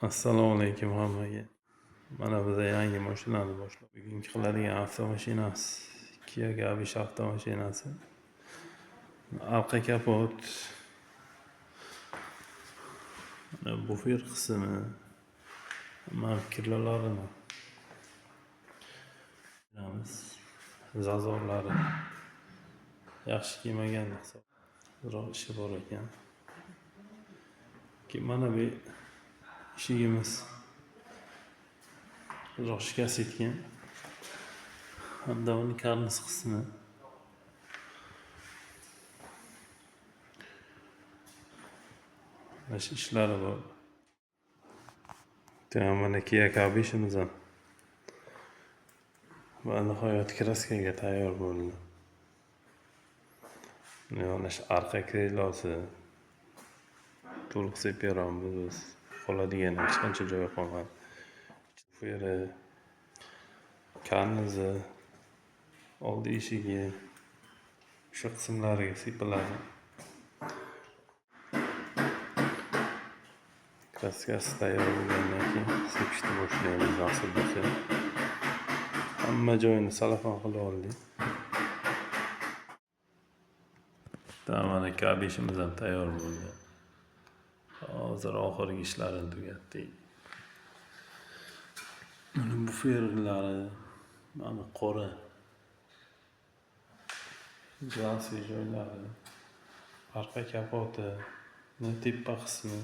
Assalomu alaykum hammaga. Mana biza yangi mashinani boshlab, bugungi qiladigan avtomashinasi Kia Gabish avtomashinasi. Arqa kapot, bufer qismi, mana kirlalarini bilamiz. Zazorlari yaxshi kelmaganda hisobroq ishi bor ekan. Mana bu eshigimiz biroq shikast etgan. Hamda uni karniz qismi. Mana shu ishlari bor. Mana Kia Kabishimiz ham va nihoyat kraskaga tayyor bo'ldi. Mana shu arqa krilosi to'liq sepamiz biz. Qoladigan hech qancha joyi qolmadi. Buferi, karnizi, oldi eshigi, o'sha qismlariga sepiladi. Kraskasi tayyor bo'lgandan keyin sepishni boshlaymiz nasib bo'lsa. Hamma joyini salafon qilib oldik. Mana kabishimiz ham tayyor bo'ldi. Hozir oxirgi ishlarini tugatdik. Mana buferlari, mana qora glasli joylari, arqa kapoti, tepa qismi.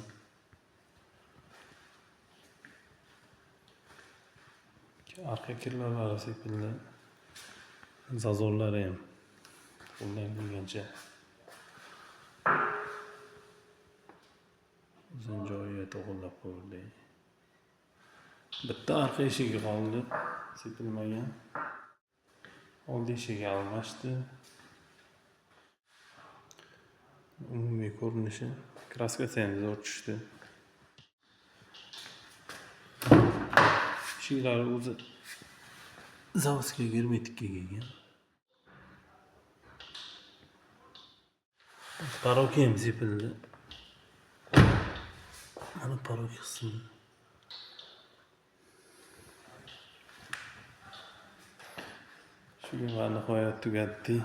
Arqa kirlalari sepildi. Zazorlari ham qo'ldan kelgancha uzun joyiga to'g'irlab qo'yildi. Bitta arqa eshigi qoldi, sepilmagan. Oldi eshigi almashdi. Umumiy ko'rinishi, kraskasi ham zo'r tushdi. Eshiklari o'zi zavodga germetikka kelgan. Paroki ham sepildi. Mana paroki qismi. Shunga nihoyat tugatdik.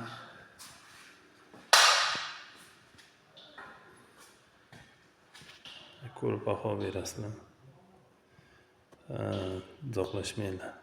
Ko'rib baho berasizlar. Uzoqlashmanglar.